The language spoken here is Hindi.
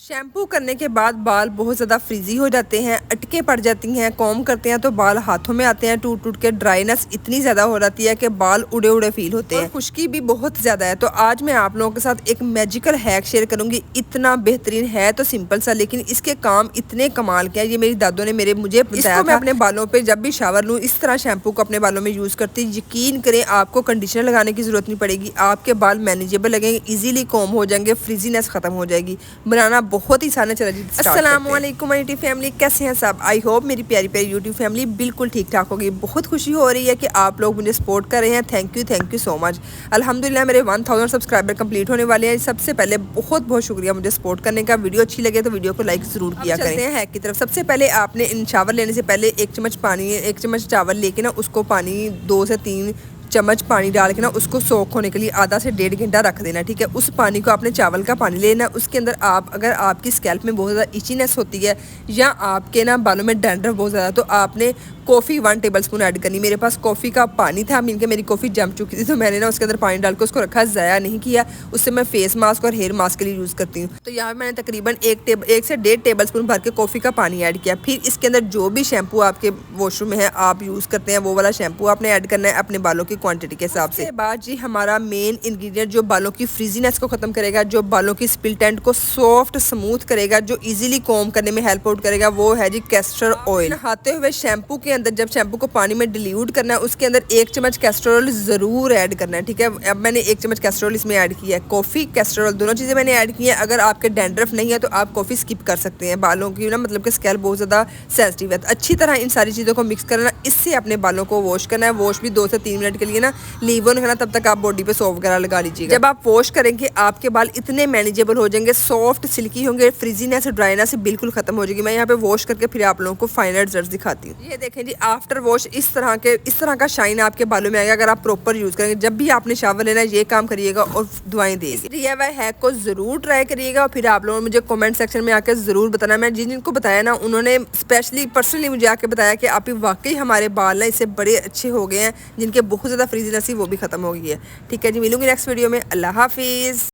शैम्पू करने के बाद बाल बहुत ज़्यादा फ्रीजी हो जाते हैं, अटके पड़ जाती हैं, कॉम करते हैं तो बाल हाथों में आते हैं, टूट टूट के ड्राइनेस इतनी ज़्यादा हो जाती है कि बाल उड़े उड़े फील होते हैं, खुश्की भी बहुत ज़्यादा है। तो आज मैं आप लोगों के साथ एक मैजिकल हैक शेयर करूंगी। इतना बेहतरीन है तो सिंपल सा, लेकिन इसके काम इतने कमाल के हैं। ये मेरी दादों ने मुझे बताया। मैं अपने बालों पर जब भी शावर लूँ इस तरह शैम्पू को अपने बालों में यूज़ करती। यकीन करें आपको कंडीशनर लगाने की ज़रूरत नहीं पड़ेगी, आपके बाल मैनेजेबल लगेंगे, ईजिली कॉम हो जाएंगे, फ्रीजीनेस खत्म हो जाएगी। बनाना बहुत ही आसान है। अस्सलामुअलैकुम यूट्यूब फैमिली, कैसे हैं सब? आई होप मेरी प्यारी प्यारी यूट्यूब फैमिली बिल्कुल ठीक ठाक होगी। बहुत खुशी हो रही है कि आप लोग मुझे सपोर्ट कर रहे हैं। Thank you so much. अल्हम्दुलिल्लाह मेरे 1000 सब्सक्राइबर कंप्लीट होने वाले हैं। सबसे पहले बहुत बहुत शुक्रिया मुझे सपोर्ट करने का। वीडियो अच्छी लगे तो वीडियो को लाइक ज़रूर किया करें। हैक की तरफ सबसे पहले आपने इन शावर लेने से पहले 1 चम्मच पानी, 1 चम्मच चावल लेके ना उसको पानी 2 से 3 चम्मच पानी डाल के ना उसको सोख होने के लिए आधा से 1.5 घंटा रख देना। ठीक है, उस पानी को आपने चावल का पानी लेना। उसके अंदर अगर आपकी स्कैल्प में बहुत ज़्यादा इचीनेस होती है या आपके ना बालों में डैंड्रफ बहुत ज़्यादा, तो आपने कॉफ़ी 1 टेबलस्पून ऐड करनी। मेरे पास कॉफ़ी का पानी था, इनके मेरी कॉफ़ी जम चुकी थी तो मैंने ना उसके अंदर पानी डाल के उसको रखा, ज़ाया नहीं किया। उससे मैं फेस मास्क और हेयर मास्क के लिए यूज़ करती हूँ। तो यहाँ मैंने तकरीबन 1 से 1.5 टेबलस्पून भर के कॉफ़ी का पानी ऐड किया। फिर इसके अंदर जो भी शैम्पू आपके वॉशरूम में है आप यूज़ करते हैं वो वाला शैम्पू आपने ऐड करना है अपने बालों की क्वांटिटी के हिसाब से। बाद जी हमारा मेन इंग्रेडिएंट जो बालों की फ्रीजीनेस को खत्म करेगा, जो बालों की स्पिल्ट एंड को सॉफ्ट स्मूथ करेगा, जो इजीली कॉम करने में हेल्प आउट करेगा, वो है जी कैस्टर ऑयल। नहाते हुए शैम्पू के अंदर जब शैम्पू को पानी में डिल्यूट करना है उसके अंदर 1 चम्मच कैस्टर ऑयल जरूर ऐड करना है। ठीक है, अब मैंने 1 चम्मच कैस्टर ऑयल इसमें ऐड किया है। कॉफ़ी, कैस्टर ऑयल दोनों चीज़ें मैंने ऐड की हैं। अगर आपके डैंड्रफ नहीं है तो आप कॉफ़ी स्किप कर सकते हैं। बालों की ना मतलब कि स्कैल्प बहुत ज़्यादा सेंसिटिव है। अच्छी तरह इन सारी चीज़ों को मिक्स करना, इससे अपने बालों को वॉश करना है। वॉश भी 2 से 3 मिनट के लिए ना लीव ऑन करना, तब तक आप बॉडी पे सोप वगैरह लगा लीजिएगा। जब आप वॉश करेंगे आपके बाल इतने मैनेजेबल हो जाएंगे, सॉफ्ट सिल्की होंगे, फ्रीजीनेस ड्राइनेस बिल्कुल खत्म हो जाएगी। मैं यहाँ पे वॉश करके फिर आप लोगों को फाइनल रिजल्ट दिखाती हूँ। ये देखें जी, आफ्टर वॉश इस तरह का शाइन आपके बालों में आएगा अगर आप प्रॉपर यूज करेंगे। जब भी आपने शावर लेना है ये काम करिएगा और दुआएं देंगे। DIY हैक को जरूर ट्राई करिएगा और फिर आप लोगों ने मुझे कमेंट सेक्शन में आकर जरूर बताना। मैं जिनको बताया ना उन्होंने स्पेशली पर्सनली मुझे आके बताया कि आप वाकई हमारे बाल ना इससे बड़े अच्छे हो गए हैं, जिनके बहुत ज़्यादा फ्रीजीनेस थी वो भी खत्म हो गई है। ठीक है जी, मिलूंगी नेक्स्ट वीडियो में। अल्लाह हाफिज़।